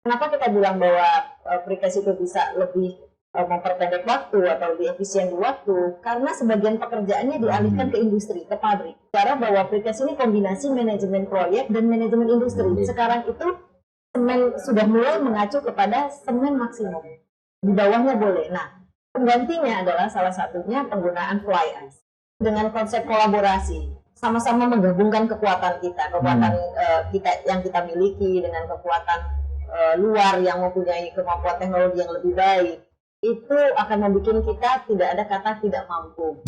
Kenapa kita bilang bahwa precast itu bisa lebih memperpendek waktu atau lebih efisien di waktu? Karena sebagian pekerjaannya dialihkan ke industri, ke pabrik. Cara bahwa precast ini kombinasi manajemen proyek dan manajemen industri. Sekarang itu semen sudah mulai mengacu kepada semen maksimum. Di bawahnya boleh. Nah, penggantinya adalah salah satunya penggunaan fly ash dengan konsep kolaborasi, sama-sama menggabungkan kekuatan kita kita yang kita miliki dengan kekuatan luar yang mempunyai kemampuan teknologi yang lebih baik. Itu akan membuat kita tidak ada kata tidak mampu.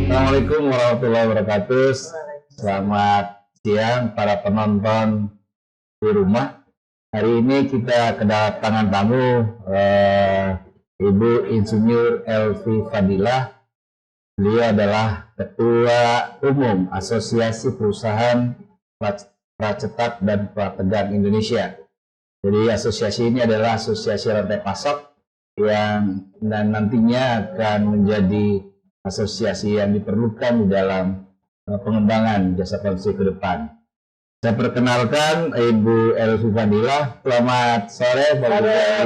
Assalamualaikum warahmatullahi wabarakatuh. Selamat siang para penonton di rumah. Hari ini kita kedatangan tamu Ibu Insinyur Elvi Fadilah. Beliau adalah Ketua Umum Asosiasi Perusahaan Pracetak dan Prategang Indonesia. Jadi asosiasi ini adalah asosiasi rantai pasok yang nantinya akan menjadi asosiasi yang diperlukan di dalam pengembangan jasa konstruksi ke depan. Saya perkenalkan Ibu Elvi Fadilah. Selamat sore, Pak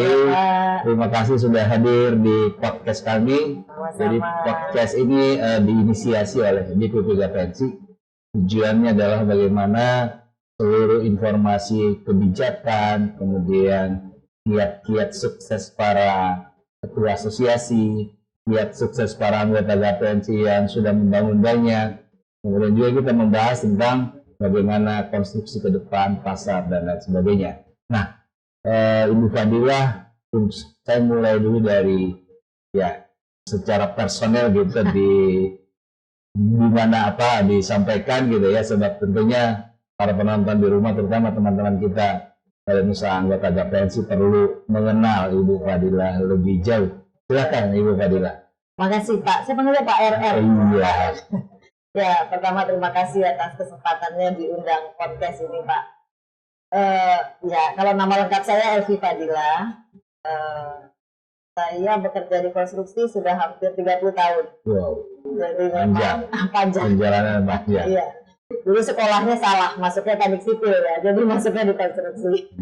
Ibu. Terima kasih sudah hadir di podcast kami. Jadi podcast ini diinisiasi oleh DPP Gapensi. Tujuannya adalah bagaimana seluruh informasi kebijakan, kemudian kiat-kiat sukses para ketua asosiasi, lihat sukses para anggota Gapensi yang sudah membangun banyak. Kemudian juga kita membahas tentang bagaimana konstruksi ke depan, pasar, dan lain sebagainya. Nah, Ibu Fadilah, saya mulai dulu dari secara personel gitu di mana apa disampaikan gitu ya, sebab tentunya para penonton di rumah, terutama teman-teman kita dari usaha anggota Gapensi perlu mengenal Ibu Fadilah lebih jauh. Silakan Ibu Fadilah. Makasih Pak, saya panggilnya Pak RR. Iya. Ya, pertama terima kasih atas kesempatannya diundang podcast ini Pak. Ya, kalau nama lengkap saya Elvi Fadilah. Saya bekerja di konstruksi sudah hampir 30 tahun. Wow. Jadi memang panjang. Perjalanan panjang. Iya. Dulu sekolahnya salah, masuknya teknik sipil ya, jadi masuknya di konstruksi.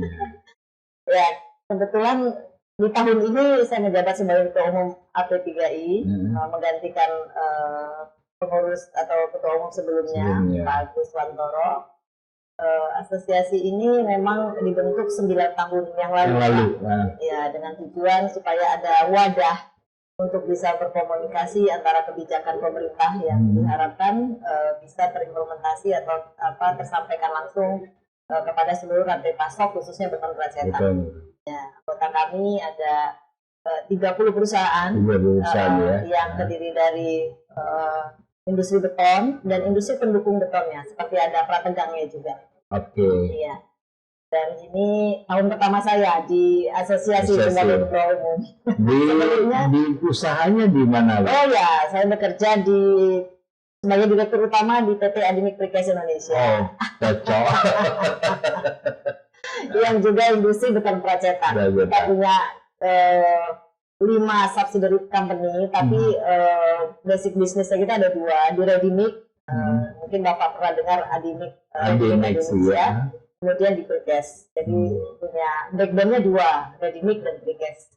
Ya, kebetulan di tahun ini saya menjabat sebagai Ketua Umum AP3I, menggantikan pengurus atau Ketua Umum sebelumnya, Pak Agus Wantoro. Asosiasi ini memang dibentuk 9 tahun yang lalu. Ya, dengan tujuan supaya ada wadah untuk bisa berkomunikasi antara kebijakan pemerintah yang diharapkan bisa terimplementasi atau tersampaikan langsung kepada seluruh rantai pasok, khususnya beton pracetak. Ya, anggota kami ada 30 perusahaan, yang terdiri dari industri beton dan industri pendukung betonnya, seperti ada prategangnya juga. Oke. Iya. Dan ini tahun pertama saya di asosiasi sebagai Ketua Umum. Di usahanya di mana? Oh ya, saya bekerja sebagai direktur utama di PT Adimik Precast Indonesia. Oh, cocok. Yang juga industri beton pracetak. Kita punya 5 subsidiary company, tapi basic bisnisnya kita ada 2 di Redimik. Mungkin Bapak pernah dengar Adimik Indonesia. Kemudian di Precast. Jadi punya backbone-nya 2, Redimik dan Precast.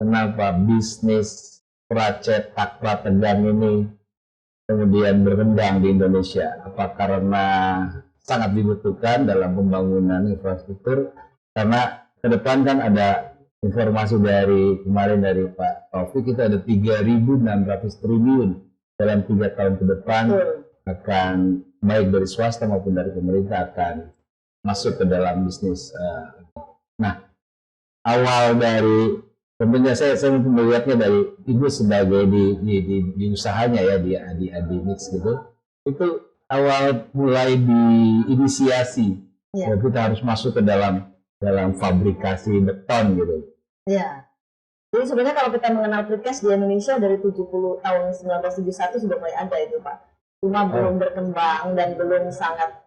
Kenapa bisnis pracetak prategang ini kemudian berkembang di Indonesia? Apa karena sangat dibutuhkan dalam pembangunan infrastruktur? Karena ke depan kan ada informasi dari kemarin dari Pak Taufik, kita ada 3.600 triliun dalam 3 tahun ke depan akan baik dari swasta maupun dari pemerintah akan masuk ke dalam bisnis. Nah, awal dari tentunya saya melihatnya dari Ibu sebagai di usahanya ya di Adimix gitu. Itu awal mulai diinisiasi ya, kita harus masuk ke dalam fabrikasi beton gitu. Ya. Jadi sebenarnya kalau kita mengenal precast di Indonesia dari 70 tahun 1971 sudah mulai ada itu Pak. Cuma belum berkembang dan belum sangat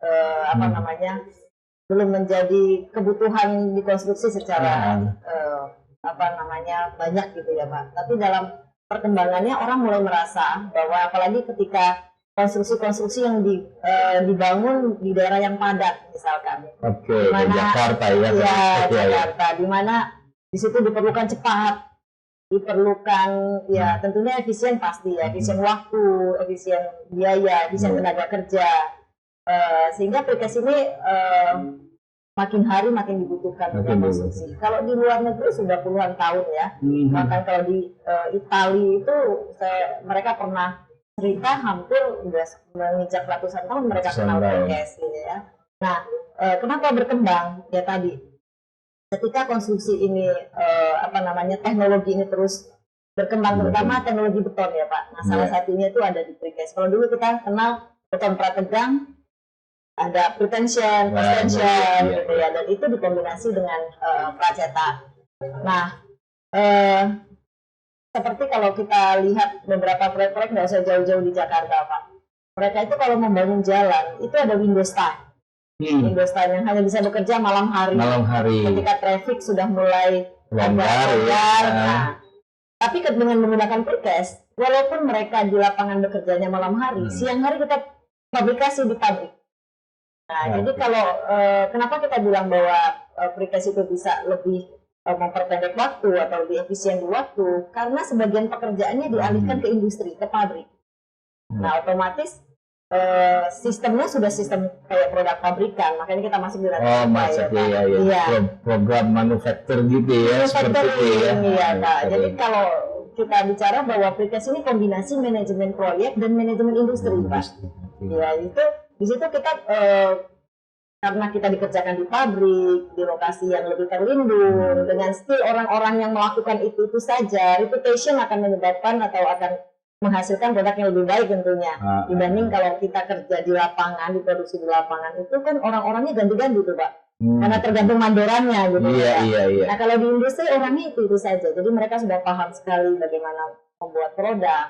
belum menjadi kebutuhan di konstruksi secara banyak gitu ya Pak. Tapi dalam perkembangannya orang mulai merasa bahwa apalagi ketika konstruksi-konstruksi yang dibangun di daerah yang padat misalkan. Oke, Jakarta ya. Iya, Jakarta, di mana di situ diperlukan cepat, diperlukan ya tentunya efisien pasti ya, efisien waktu, efisien biaya, efisien tenaga kerja, sehingga precast ini makin hari makin dibutuhkan untuk konstruksi. Kalau di luar negeri sudah puluhan tahun ya, bahkan kalau di Italia itu mereka pernah cerita hampir udah menginjak ratusan tahun mereka kenal precast gitu ya. Nah, kenapa berkembang ya tadi? Ketika konstruksi ini teknologi ini terus berkembang, terutama teknologi beton ya Pak. Nah, salah satunya itu ada di precast. Kalau dulu kita kenal beton prategang, ada pretension, extension gitu ya, dan itu dikombinasi dengan pracetak. Nah, seperti kalau kita lihat beberapa proyek-proyek nggak usah jauh-jauh di Jakarta Pak. Mereka itu kalau membangun jalan itu ada window time. Window time yang hanya bisa bekerja malam hari. Ketika traffic sudah mulai longgar. Nah, tapi dengan menggunakan precast, walaupun mereka di lapangan bekerjanya malam hari, siang hari kita fabrikasi di pabrik. Nah, jadi kalau kenapa kita bilang bahwa precast itu bisa lebih memperpendek waktu atau lebih efisien di waktu, karena sebagian pekerjaannya dialihkan ke industri, ke pabrik. Nah, otomatis sistemnya sudah sistem kayak produk pabrikan, makanya kita masuk di program manufaktur gitu ya, seperti itu ya. Pak. Jadi kalau kita bicara bahwa precast ini kombinasi manajemen proyek dan manajemen industri, Pak. Ya, itu di situ kita karena kita dikerjakan di pabrik, di lokasi yang lebih terlindung, dengan skill orang-orang yang melakukan itu saja, reputation akan menyebabkan atau akan menghasilkan produk yang lebih baik tentunya, dibanding kalau kita kerja di lapangan, di produksi di lapangan, itu kan orang-orangnya ganti-ganti tuh Pak, karena tergantung mandorannya gitu. Nah, kalau di industri orangnya itu saja, jadi mereka sudah paham sekali bagaimana membuat produk,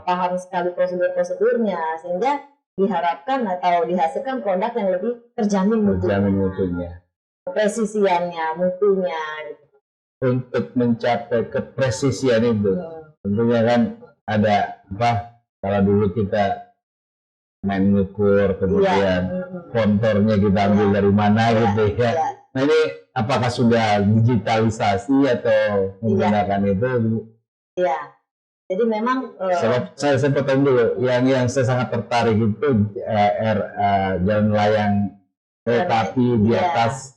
paham sekali prosedur-prosedurnya, sehingga diharapkan atau dihasilkan produk yang lebih terjamin mutunya, presisiannya, mutunya gitu. Untuk mencapai kepresisian itu tentunya kan ada kalau dulu kita main ngukur, kemudian konturnya kita ambil dari mana gitu ya. Nah, ini apakah sudah digitalisasi atau menggunakan itu? Iya. Jadi memang saya sempat tahu dulu yang saya sangat tertarik itu jalan layang tapi di atas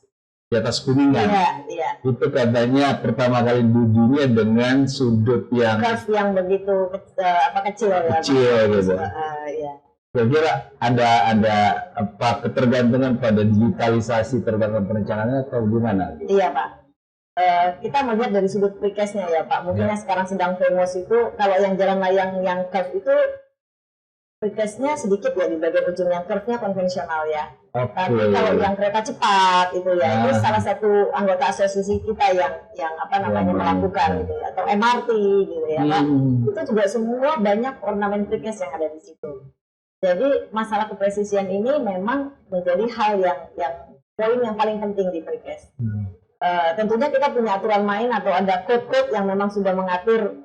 Kuningan. Itu katanya pertama kali di dunia dengan sudut yang curve yang begitu kecil gitu. Kira-kira ada ketergantungan pada digitalisasi tergantung perencanaannya atau gimana? Iya Pak. Kita melihat dari sudut precastnya ya Pak, mungkin yang sekarang sedang famous itu kalau yang jalan layang yang curve itu precastnya sedikit ya di bagian ujung, yang curve-nya konvensional ya. Tapi kalau yang kereta cepat itu ya, itu salah satu anggota asosiasi kita yang melakukan gitu ya, atau MRT gitu ya Pak. Itu juga semua banyak ornamen precast yang ada di situ. Jadi masalah kepresisian ini memang menjadi hal yang poin yang paling penting di precast. Tentunya kita punya aturan main atau ada code-code yang memang sudah mengatur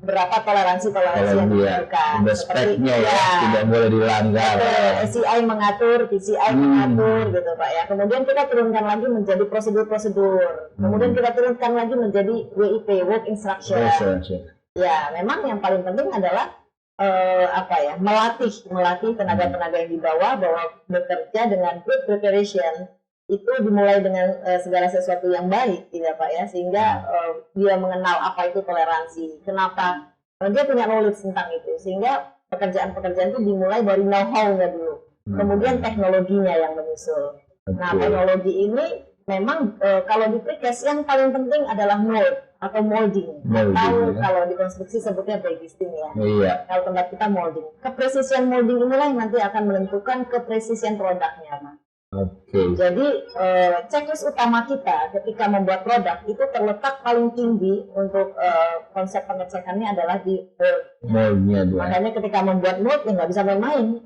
berapa toleransi yang dibutuhkan. Speknya tidak boleh dilanggar. SCI mengatur, PCI mengatur gitu Pak ya. Kemudian kita turunkan lagi menjadi prosedur-prosedur. Kemudian kita turunkan lagi menjadi WIP, Work Instruction. Ya, memang yang paling penting adalah melatih tenaga-tenaga yang di bawah bahwa bekerja dengan good preparation itu dimulai dengan segala sesuatu yang baik, tidak Pak ya, sehingga dia mengenal apa itu toleransi, kenapa dia punya knowledge tentang itu, sehingga pekerjaan-pekerjaan itu dimulai dari know-how-nya dulu, kemudian teknologinya yang menyusul. Nah, teknologi ini memang kalau di precast yang paling penting adalah mold atau molding, atau kalau di konstruksi sebutnya pre-existing ya. Kalau tempat kita molding, kepresisian molding inilah yang nanti akan menentukan kepresisian produknya Pak. Jadi checklist utama kita ketika membuat produk itu terletak paling tinggi untuk konsep pengecekannya adalah di mold. Makanya ketika membuat mold ya nggak bisa main-main.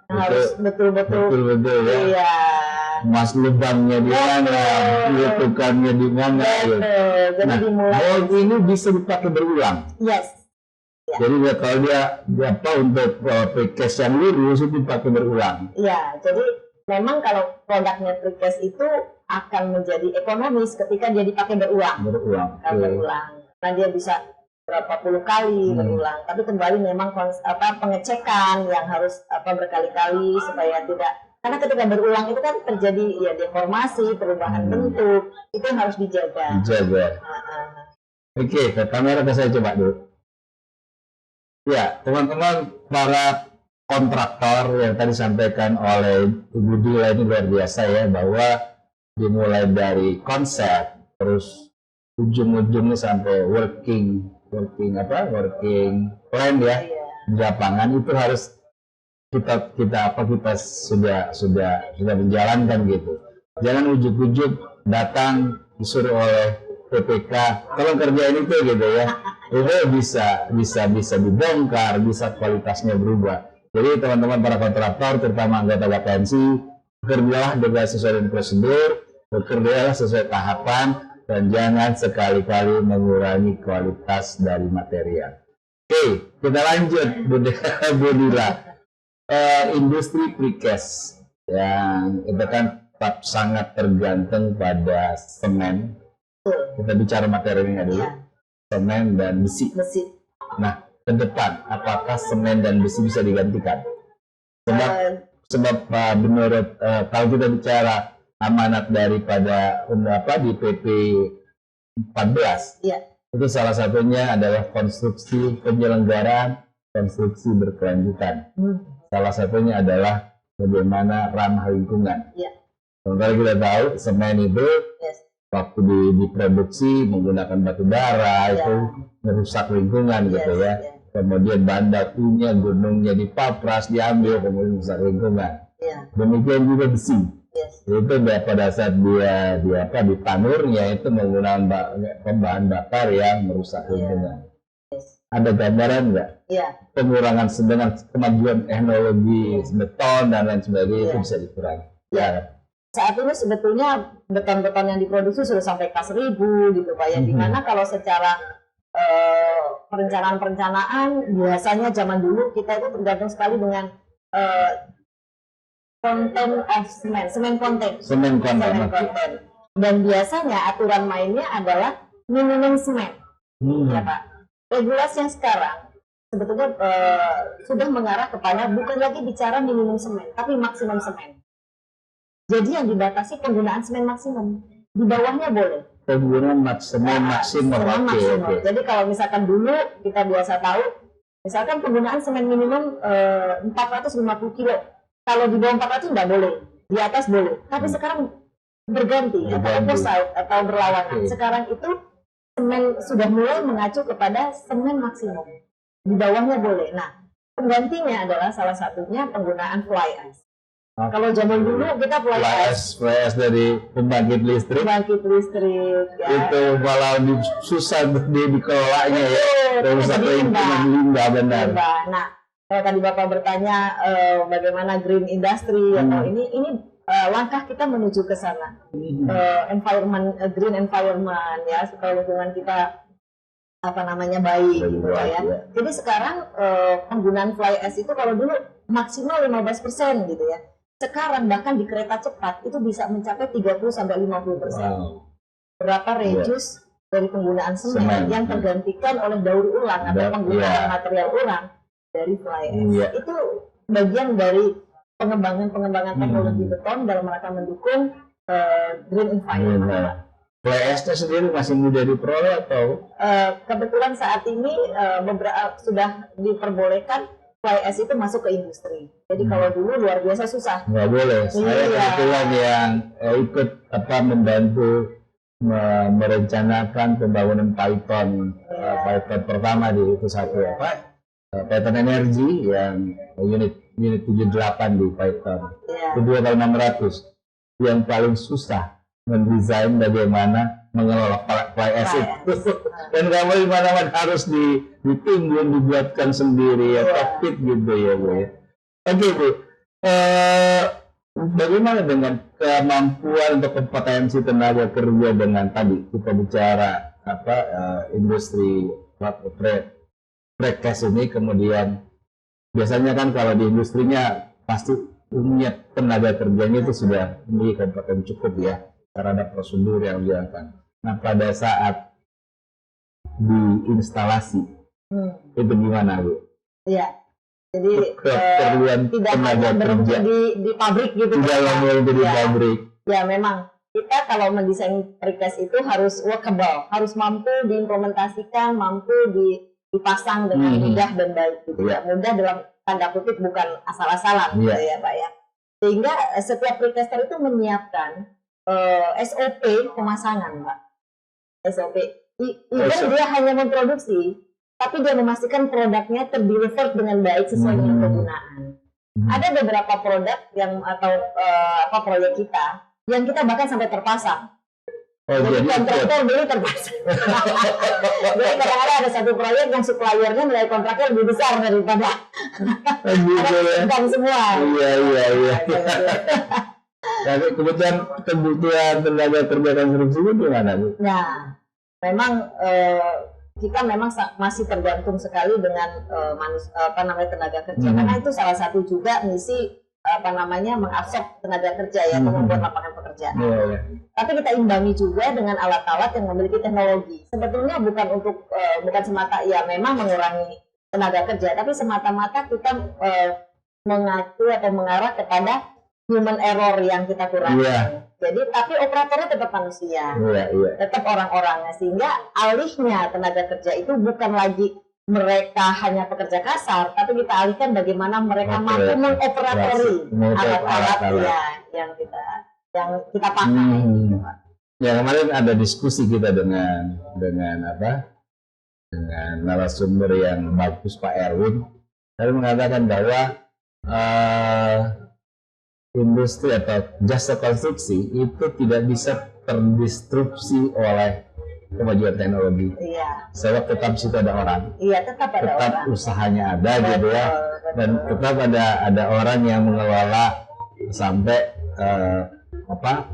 Harus betul-betul. Ya. Mas lubangnya di mana, tukarnya di mana. Betul. Jadi Nah, dimulai. mold ini bisa dipakai berulang. Yes. Jadi kalau dia apa untuk precast yang lurus itu dipakai berulang. Ya, jadi memang kalau produknya precast itu akan menjadi ekonomis ketika dia dipakai berulang. Berulang. Kalau berulang. Nah, dia bisa berapa puluh kali berulang. Tapi kembali memang pengecekan yang harus berkali-kali supaya tidak, karena ketika berulang itu kan terjadi ya deformasi, perubahan bentuk, itu yang harus dijaga. Dijaga. Oke, ke kamera saya coba dulu. Ya, teman-teman para kontraktor yang tadi disampaikan oleh Ibu Dila ini luar biasa ya, bahwa dimulai dari konsep terus ujung-ujungnya sampai working plan ya di lapangan itu harus kita sudah menjalankan gitu. Jangan ujuk-ujuk datang disuruh oleh PPK tolong kerjain itu gitu ya. Itu bisa dibongkar, bisa kualitasnya berubah. Jadi teman-teman para kontraktor, terutama anggota KPMC, bekerjalah dengan sesuai dengan prosedur, bekerjalah sesuai tahapan, dan jangan sekali-kali mengurangi kualitas dari material. Oke, kita lanjut, Bu Dila. Industri precast yang itu kan tetap sangat tergantung pada semen. Kita bicara materialnya dulu. Ya. Semen dan besi. Nah, ke depan apakah semen dan besi bisa digantikan? Sebab menurut kalau kita bicara amanat daripada di PP 14, itu salah satunya adalah konstruksi penyelenggaraan konstruksi berkelanjutan. Salah satunya adalah bagaimana ramah lingkungan. Sementara kita tahu semen itu waktu diproduksi menggunakan batu bara itu merusak lingkungan gitu ya. Kemudian bahan bakunya, gunungnya dipapras, diambil, kemudian merusak lingkungan. Demikian juga besi. Itu pada saat dia ditanurnya itu menggunakan bahan bakar yang merusak lingkungan. Ada gambaran nggak? Pengurangan dengan kemajuan teknologi beton dan lain sebagainya itu bisa dikurangi. Saat ini sebetulnya beton-beton yang diproduksi sudah sampai K1000 gitu Pak ya. Dimana kalau secara perencanaan biasanya zaman dulu kita itu tergantung sekali dengan konten of semen konten. Dan biasanya aturan mainnya adalah minimum semen. Ya Pak. Regulasi yang sekarang sebetulnya sudah mengarah kepada bukan lagi bicara minimum semen, tapi maksimum semen. Jadi yang dibatasi penggunaan semen maksimum, di bawahnya boleh. Penggunaan maksimum. Okay. Jadi kalau misalkan dulu kita biasa tahu, misalkan penggunaan semen minimum 450 kilo. Kalau di bawah 400 nggak boleh, di atas boleh. Tapi sekarang berganti atau opposite atau berlawanan. Sekarang itu semen sudah mulai mengacu kepada semen maksimum. Di bawahnya boleh. Nah, penggantinya adalah salah satunya penggunaan fly ash. Kalau zaman dulu kita fly ash dari pembangkit listrik. Ya. Itu malah susah dikelolanya ya. Rusak limbah benar. Nah, kalau tadi Bapak bertanya bagaimana green industry atau ini langkah kita menuju ke sana. Green environment ya, supaya lingkungan kita baik gitu ya. Jadi sekarang penggunaan fly ash itu kalau dulu maksimal 15% gitu ya. Sekarang bahkan di kereta cepat itu bisa mencapai 30-50%. Berapa reduce dari penggunaan semen yang tergantikan oleh daur ulang atau penggunaan material ulang dari fly ash. Itu bagian dari pengembangan teknologi beton dalam rangka mendukung green environment. Fly ash sendiri masih mudah diperoleh atau? Kebetulan saat ini sudah diperbolehkan fly ash itu masuk ke industri. Jadi kalau dulu luar biasa susah. Nggak boleh. Saya kebetulan yang ikut membantu merencanakan pembangunan Python pertama di itu satu Python Energy yang unit 78 di Python. Kedua tahun 600 yang paling susah mendesain bagaimana mengelola fly ash itu. Dan kamu di mana-mana harus ditimbun, dibuatkan sendiri ya, cockpit gitu ya Bu. Oke Bu, bagaimana dengan kemampuan untuk kompetensi tenaga kerja dengan tadi kita bicara industri precast ini, kemudian biasanya kan kalau di industrinya pasti umumnya tenaga kerjanya itu sudah memiliki kompetensi cukup ya terhadap prosedur yang dilakukan. Nah pada saat di instalasi itu gimana Bu? Iya. Jadi keperluan tidak tenaga hanya berhenti kerja di pabrik gitu. tidak hanya berhenti di Ya. pabrik. Ya memang kita kalau mendesain precast itu harus workable, harus mampu diimplementasikan, mampu dipasang dengan mudah dan baik gitu ya. Mudah dalam tanda kutip, bukan asal-asalan gitu ya Pak ya. Sehingga setiap precaster itu menyiapkan SOP pemasangan Pak. SOP. Even dia hanya memproduksi, tapi dia memastikan produknya terdeliver dengan baik sesuai dengan kegunaan. Ada beberapa produk yang atau proyek kita yang kita bahkan sampai terpasang. Jadi kontraktor beli terpasang. Jadi kadang-kadang ada satu proyek yang suppliernya nilai kontraknya lebih besar daripada ada semua. Iya. Tapi kemudian kebutuhan tenaga kerja konstruksi itu gimana Bu? Nah, memang kita memang masih tergantung sekali dengan tenaga kerja, karena itu salah satu juga misi mengabsorb tenaga kerja ya, untuk membuat lapangan pekerjaan. Tapi kita imbangi juga dengan alat-alat yang memiliki teknologi. Sebetulnya bukan semata ya memang mengurangi tenaga kerja, tapi semata-mata kita mengacu atau mengarah kepada human error yang kita kurangi. Jadi tapi operatornya tetap manusia, tetap orang-orangnya, sehingga alihnya tenaga kerja itu bukan lagi mereka hanya pekerja kasar, tapi kita alihkan bagaimana mereka mampu mengoperatori alat-alat yang kita pakai. Ya kemarin ada diskusi kita dengan narasumber yang bagus Pak Erwin, saya mengatakan bahwa industri atau jasa konstruksi itu tidak bisa terdistrupsi oleh kemajuan teknologi. Sebab tetap situ ada orang. Tetap ada orang. Usahanya ada gitu ya. Dan tetap ada orang yang mengelola sampai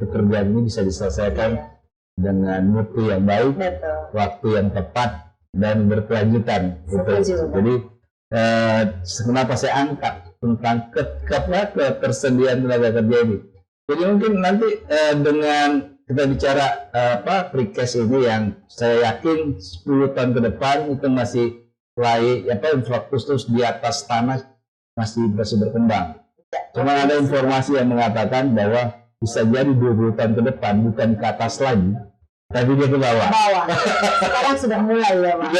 pekerjaan ini bisa diselesaikan dengan mutu yang baik, waktu yang tepat dan berkelanjutan. Gitu. Jadi kenapa saya angkat tentang ketersediaan tenaga kerja ini. Jadi mungkin nanti dengan kita bicara precast ini yang saya yakin 10 tahun ke depan itu masih infrastruktur di atas tanah masih berkembang. Cuma ada informasi yang mengatakan bahwa bisa jadi 20 tahun ke depan bukan ke atas lagi, tapi dia ke bawah. Sekarang sudah mulai ya Pak.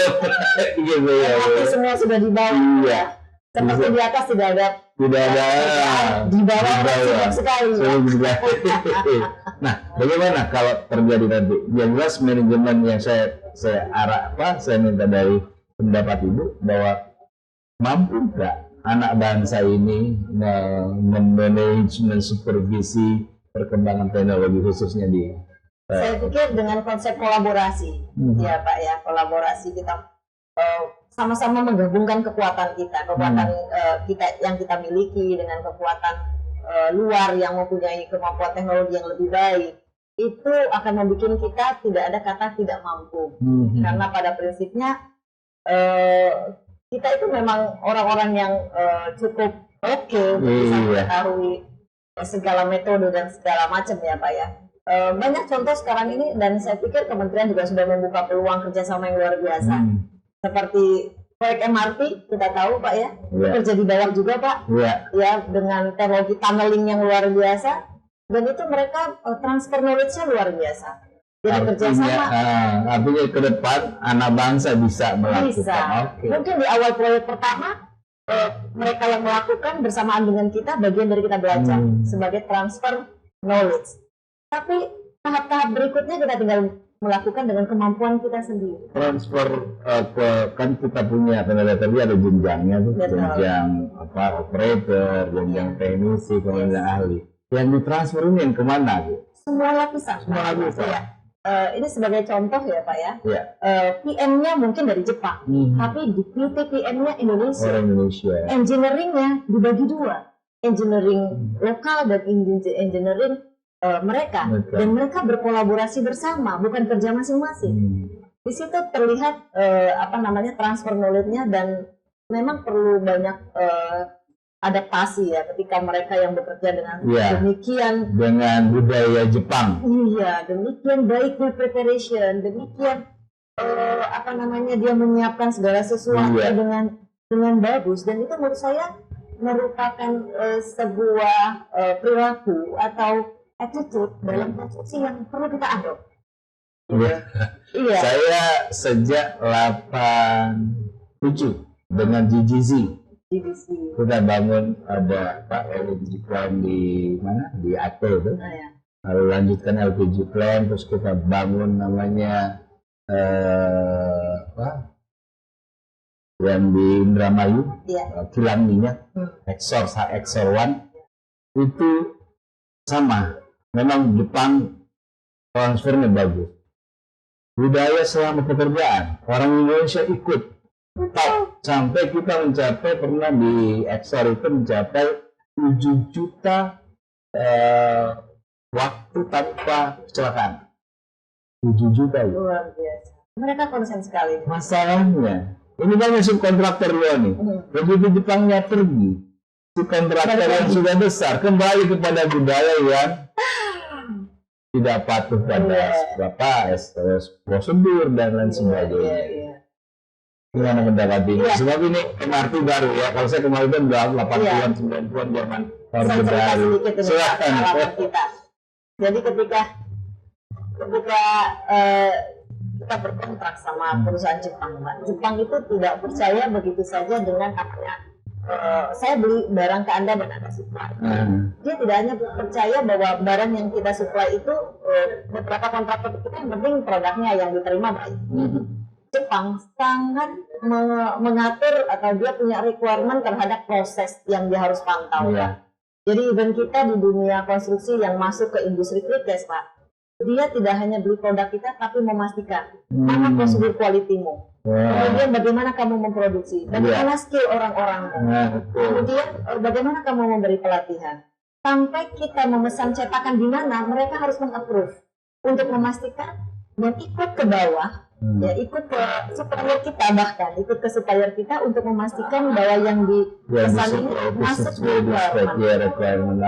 Tapi semua sudah di bawah. Iya. Seperti di atas tidak ada. Di bawah sibuk sekali. Nah, bagaimana kalau terjadi nanti? Yang jelas manajemen yang saya minta dari pendapat Ibu bahwa mampu nggak anak bangsa ini memanage, mensupervisi perkembangan teknologi khususnya di saya pikir dengan konsep kolaborasi ya Pak ya, kolaborasi kita sama-sama menggabungkan kekuatan kita kita yang kita miliki dengan kekuatan luar yang mempunyai kemampuan teknologi yang lebih baik, itu akan membuat kita tidak ada kata tidak mampu. Karena pada prinsipnya kita itu memang orang-orang yang cukup bisa mengetahui segala metode dan segala macam ya Pak ya. Banyak contoh sekarang ini, dan saya pikir kementerian juga sudah membuka peluang kerjasama yang luar biasa. Seperti proyek MRT, kita tahu Pak ya, kerja di bawah juga Pak, ya dengan teknologi tunneling yang luar biasa, dan itu mereka transfer knowledge-nya luar biasa. Jadi kerjasama. Artinya ke depan anak bangsa bisa melakukan. Mungkin di awal proyek pertama mereka yang melakukan bersamaan dengan kita, bagian dari kita belajar sebagai transfer knowledge. Tapi tahap-tahap berikutnya kita tinggal melakukan dengan kemampuan kita sendiri. Transfer kan kita punya tenaga kerja ada jenjangnya tuh, jenjang operator, jenjang teknisi, kemudian ahli. Yang ditransfer ini yang kemana Bu? Semua lapisan. Ya. Ini sebagai contoh ya Pak ya. PM-nya mungkin dari Jepang, tapi di PM-nya Indonesia. Engineering-nya dibagi dua, engineering lokal dan engineering mereka, Betul. dan mereka berkolaborasi bersama, bukan kerja masing-masing. Di situ terlihat transfer knowledge-nya, dan memang perlu banyak adaptasi ya ketika mereka yang bekerja dengan demikian dengan budaya Jepang. Iya, demikian baiknya preparation, demikian dia menyiapkan segala sesuatu dengan bagus, dan itu menurut saya merupakan sebuah perilaku atau attitude dalam konstruksi yang perlu kita adopt. Iya. Saya sejak 87 dengan GGZ. Kita bangun ada Pak LPG Plan di mana? Di Aceh itu. Lalu lanjutkan LPG Plan, terus kita bangun namanya yang di Indramayu, kilang minyak, Exor 1 itu sama. Memang Jepang transfernya bagus. Budaya selama pekerjaan, orang Indonesia ikut. Sampai kita mencapai, pernah di Exor itu mencapai 7 juta waktu tanpa kecelakaan. 7 juta. Luar biasa. Mereka konsen sekali. Masalahnya, ini banyak subkontraktor juga nih. Begitu Jepangnya pergi, subkontraktor yang sudah besar kembali kepada budaya yang tidak patuh pada prosedur dan lain sebagainya. Gimana pendapat ini? Sebab ini MRT baru ya. Kalau saya kemarin kan udah 80-an, 90-an zaman Orde Baru. Pengalaman kita. Jadi ketika kita berkontrak sama perusahaan Jepang, Mbak. Jepang itu tidak percaya begitu saja dengan saya beli barang ke Anda dan Anda supply. Dia tidak hanya percaya bahwa barang yang kita supply itu beberapa kontraktor kita yang penting produknya yang diterima baik. Jepang sangat mengatur atau dia punya requirement terhadap proses yang dia harus pantau. Jadi event kita di dunia konstruksi yang masuk ke industri precast, Pak, dia tidak hanya beli produk kita tapi memastikan mana prosedur kualitimu, kemudian bagaimana kamu memproduksi, bagaimana skill orang-orang, kemudian bagaimana kamu memberi pelatihan, sampai kita memesan cetakan di mana mereka harus meng-approve untuk memastikan dan ikut ke bawah. Ya, ikut ke supplier kita, bahkan ikut ke supplier kita untuk memastikan bahwa yang dipesan ini masuk requirement.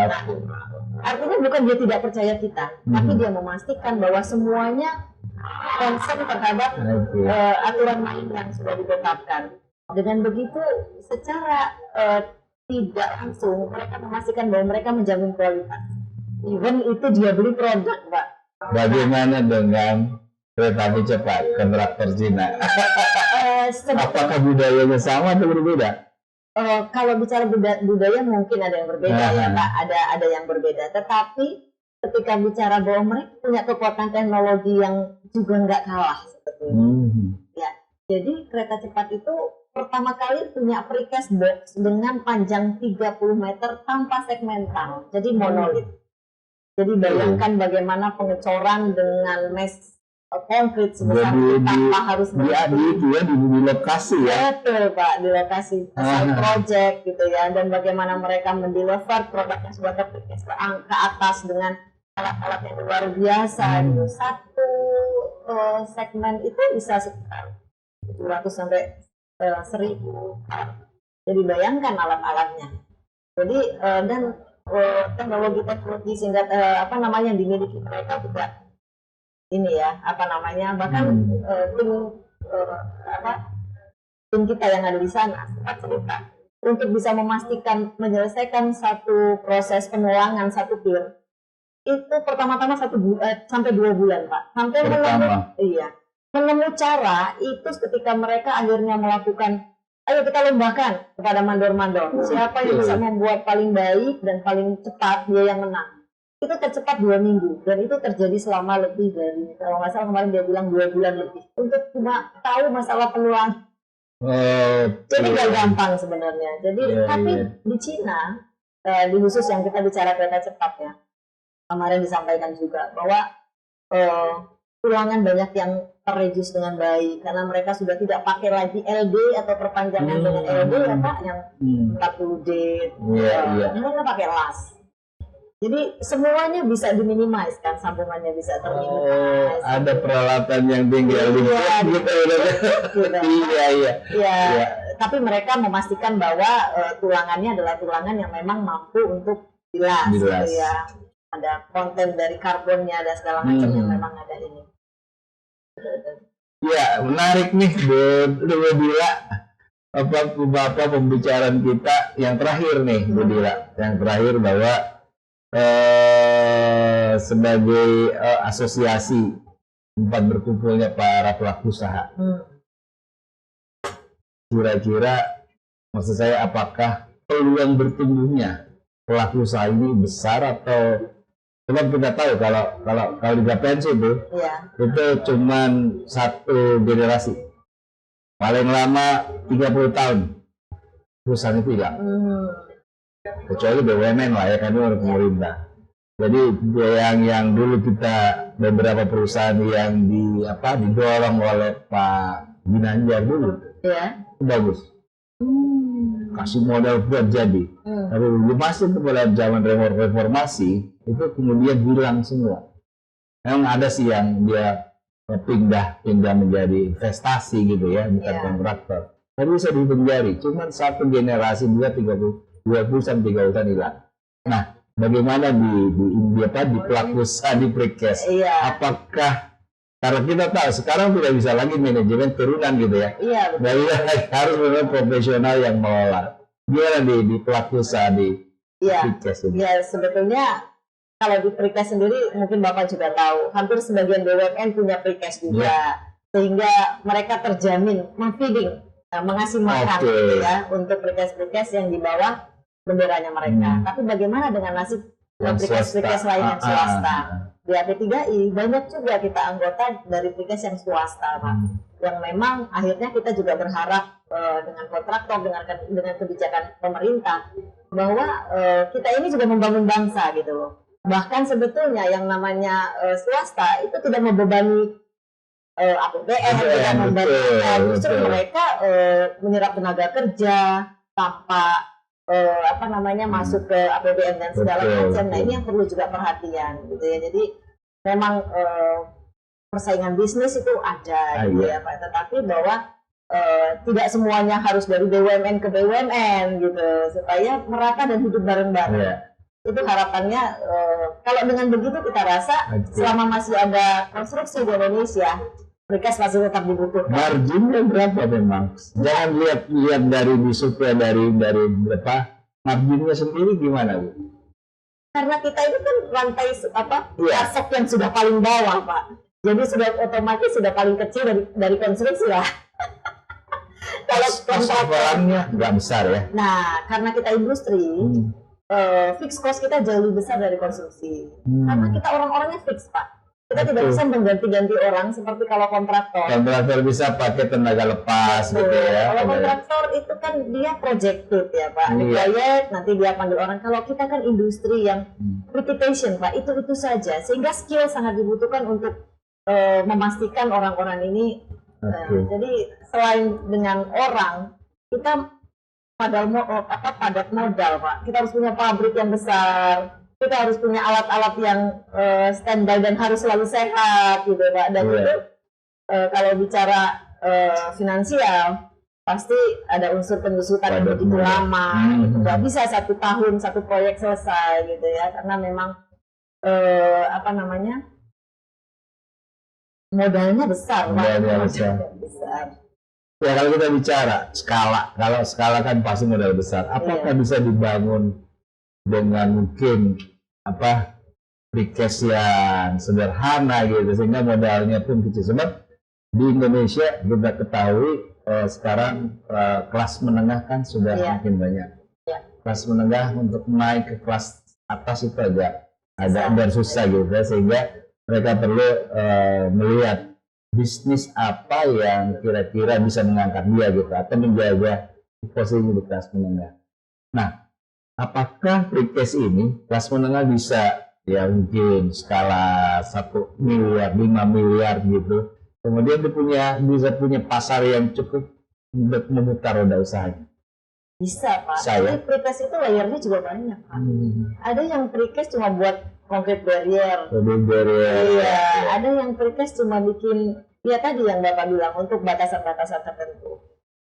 Artinya bukan dia tidak percaya kita, tapi dia memastikan bahwa semuanya concern terhadap aturan main yang sudah ditetapkan. Dengan begitu, secara tidak langsung mereka memastikan bahwa mereka menjamin kualitas. Even itu dia beli produk, Mbak. Bagaimana dengan kereta api cepat, kontraktor Cina? Apakah budayanya sama atau berbeda? Kalau bicara budaya mungkin ada yang berbeda ya Pak, ada yang berbeda. Tetapi ketika bicara bahwa mereka punya kekuatan teknologi yang juga nggak kalah sebetulnya. Ya, jadi kereta cepat itu pertama kali punya precast box dengan panjang 30 meter tanpa segmental, jadi monolit. Jadi bayangkan bagaimana pengecoran dengan mesh konkret sebesar itu tanpa harus di lokasi ya. Betul Pak, di lokasi asal project gitu ya, dan bagaimana mereka mendeliver produknya sudah ke atas dengan alat-alat yang luar biasa gitu. Satu segmen itu bisa sekitar 700 sampai 1000. Jadi bayangkan alat-alatnya. Jadi dan teknologi sehingga yang dimiliki mereka juga ini ya, bahkan tim kita yang ada di sana cerita untuk bisa memastikan menyelesaikan satu proses penulangan satu pil itu pertama-tama 1 sampai 2 bulan Pak, sampai menemu cara itu ketika mereka akhirnya melakukan, ayo kita lombakan kepada mandor-mandor siapa yang bisa membuat paling baik dan paling cepat, dia yang menang. Itu tercepat 2 minggu, dan itu terjadi selama lebih dari, kalau nggak salah kemarin dia bilang 2 bulan lebih untuk cuma tahu masalah peluang. Jadi nggak gampang sebenarnya. Jadi tapi di Cina, di khusus yang kita bicara kereta cepat ya, kemarin disampaikan juga bahwa tulangan banyak yang terreduce dengan baik karena mereka sudah tidak pakai lagi LD atau perpanjangan dengan LD ya Pak, yang 40D, mereka pakai las. Jadi semuanya bisa diminimize kan, sambungannya bisa Oh, terminimize. ada peralatan yang tinggal di Iya, gitu. gitu. Iya, iya. Ya, Iya. tapi mereka memastikan bahwa tulangannya adalah tulangan yang memang mampu untuk bilas, Bilas. gitu ya. Ada konten dari karbonnya, ada segala macam yang memang ada ini. Ya, menarik nih, Bu Dila. Apa pembicaraan kita yang terakhir nih, Bu Dila. Yang terakhir bahwa sebagai asosiasi tempat berkumpulnya para pelaku usaha. Kira-kira, maksud saya, apakah peluang bertumbuhnya pelaku usaha ini besar atau sebab kita tahu kalau di Gapensi itu cuman satu generasi, paling lama 30 tahun perusahaan itu hilang. Kecuali BUMN lah ya, kan itu pemerintah. Jadi yang dulu kita beberapa perusahaan yang didorong oleh Pak Ginanjar dulu, itu bagus, kasih modal buat jadi. Tapi masuk pada zaman reformasi itu kemudian hilang semua. Memang ada sih yang dia pindah menjadi investasi gitu ya, bukan kontraktor. Tapi bisa dihitung jari, cuman satu generasi 20 sampai 30 tahun hilang. Nah, bagaimana di pelaku usaha di Precast? Apakah, karena kita tahu sekarang tidak bisa lagi manajemen turunan gitu ya. Jadi harus benar profesional yang mengelola. Gimana di pelaku usaha di Precast ini? Ya, sebetulnya kalau di Precast sendiri mungkin Bapak juga tahu, hampir sebagian BUMN punya Precast juga, sehingga mereka terjamin memfeeding, mengasih makan gitu ya untuk Precast yang di bawah benderanya mereka. Tapi bagaimana dengan nasib Precast lain yang swasta? Di AP3I banyak juga kita anggota dari Precast yang swasta, Pak. Yang memang akhirnya kita juga berharap dengan kontraktor, dengan kebijakan pemerintah, bahwa kita ini juga membangun bangsa gitu loh. Bahkan sebetulnya yang namanya swasta itu tidak membebani APBN, tidak membebani, justru mereka menyerap tenaga kerja tanpa masuk ke APBN dan segala macam. Nah, ini yang perlu juga perhatian gitu ya. Jadi memang persaingan bisnis itu ada gitu ya Pak, tetapi bahwa tidak semuanya harus dari BUMN ke BUMN gitu, supaya merata dan hidup bareng-bareng. Itu harapannya. Kalau dengan begitu kita rasa selama masih ada konstruksi di Indonesia, Precast masih tetap dibutuhkan. Marginnya berapa memang? Jangan lihat dari disuplai dari berapa, marginnya sendiri gimana, Bu? Karena kita ini kan rantai pasok yang sudah paling bawah, Pak. Jadi sudah otomatis sudah paling kecil dari konstruksi lah. Kalau kontraktornya nggak besar ya. Nah, karena kita industri, fixed cost kita jauh lebih besar dari konstruksi. Karena kita orang-orangnya fix, Pak. Kita tidak bisa mengganti-ganti orang seperti kalau kontraktor. Kontraktor bisa pakai tenaga lepas gitu ya. Kalau kontraktor itu kan dia projected ya Pak. Ini proyek, nanti dia panggil orang. Kalau kita kan industri yang reputation Pak, itu saja. Sehingga skill sangat dibutuhkan untuk memastikan orang-orang ini. Jadi selain dengan orang, kita padat modal Pak. Kita harus punya pabrik yang besar. Kita harus punya alat-alat yang standby dan harus selalu sehat gitu Pak. Dan itu kalau bicara finansial pasti ada unsur penyusutan yang begitu lama gitu. Nggak bisa 1 tahun 1 proyek selesai gitu ya, karena memang modalnya besar Pak. Besar. Ya, kalau kita bicara kalau skala kan pasti modal besar. Apakah bisa dibangun dengan mungkin Precast yang sederhana gitu sehingga modalnya pun kecil? Sebab di Indonesia kita ketahui sekarang kelas menengah kan sudah makin banyak. Kelas menengah untuk naik ke kelas atas itu agak susah gitu ya, sehingga mereka perlu melihat bisnis apa yang kira-kira bisa mengangkat dia gitu atau menjaga posisi di kelas menengah. Nah, apakah Precast ini kelas menengah bisa ya mungkin skala 1 miliar, 5 miliar gitu, kemudian dia bisa punya pasar yang cukup untuk memutar roda usahanya? Bisa Pak, Bisa, ya? tapi precast itu layernya juga banyak Pak. Ada yang precast cuma buat concrete barrier. Iya, ada yang precast cuma bikin, ya tadi yang Bapak bilang untuk batasan-batasan tertentu.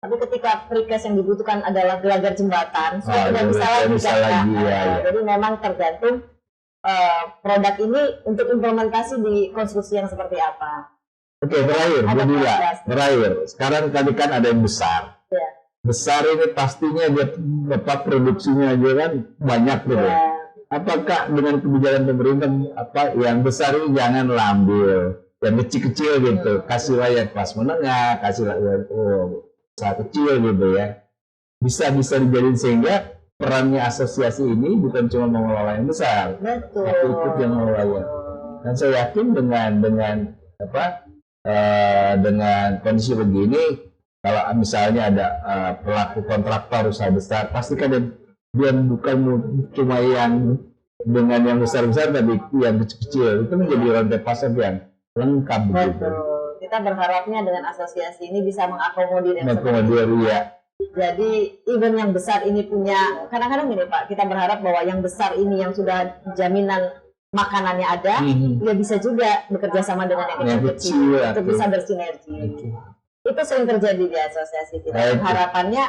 Tapi ketika precast yang dibutuhkan adalah gelagar jembatan, sudah tidak bisa lagi kan? Ya. Jadi memang tergantung produk ini untuk implementasi di konstruksi yang seperti apa. Oke, terakhir, Bu Dila, terakhir. Sekarang tadi kan ada yang besar. Ya. Besar ini pastinya dia produksinya aja kan banyak gitu. Ya. Apakah dengan kebijakan pemerintah yang besar ini jangan ambil, yang kecil-kecil gitu, kasihlah yang kelas menengah, kasihlah yang usaha kecil gitu ya. Bisa dijadiin sehingga perannya asosiasi ini bukan cuma mengelola yang besar, tapi ikut yang mengelolanya. Dan saya yakin dengan kondisi begini, kalau misalnya ada pelaku kontraktor usaha besar, pasti kan dia bukan cuma yang dengan yang besar-besar, tapi yang kecil-kecil. Itu menjadi rantai pasar yang lengkap. Betul. Kita berharapnya dengan asosiasi ini bisa mengakomodir yang ya. Jadi event yang besar ini punya, kadang-kadang gini Pak, kita berharap bahwa yang besar ini yang sudah jaminan makanannya ada, ya bisa juga bekerja sama dengan yang kecil untuk bisa bersinergi. Itu sering terjadi di asosiasi kita. Harapannya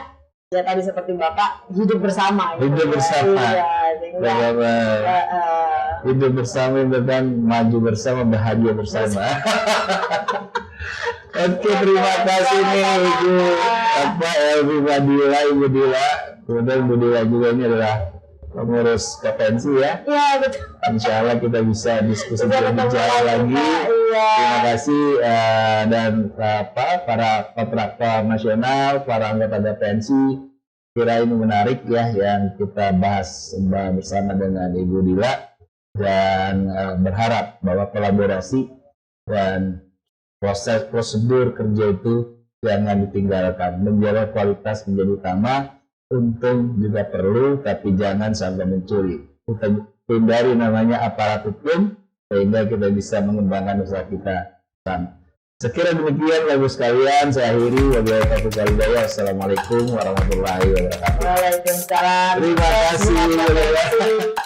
ya tadi seperti Bapak hidup bersama. Hidup bersama. Hidup bersama dan maju bersama, bahagia bersama. Oke, terima kasih nih Ibu Ibu Dila. Kemudian Ibu Dila juga ini adalah pengurus KPNC ya. Iya, betul. Insya Allah kita bisa diskusi lebih jauh lagi. Terima kasih dan para kontraktor nasional, para anggota KPNC. Kira ini menarik ya yang kita bahas bersama dengan Ibu Dila, dan berharap bahwa kolaborasi dan prosedur kerja itu jangan ditinggalkan. Menjaga kualitas menjadi utama. Untung juga perlu, tapi jangan sampai mencuri. Kita hindari namanya aparat hukum, sehingga kita bisa mengembangkan usaha kita. Sekiranya demikian Bapak sekalian, saya akhiri. Wassalamualaikum warahmatullahi wabarakatuh. Waalaikumsalam. Terima kasih.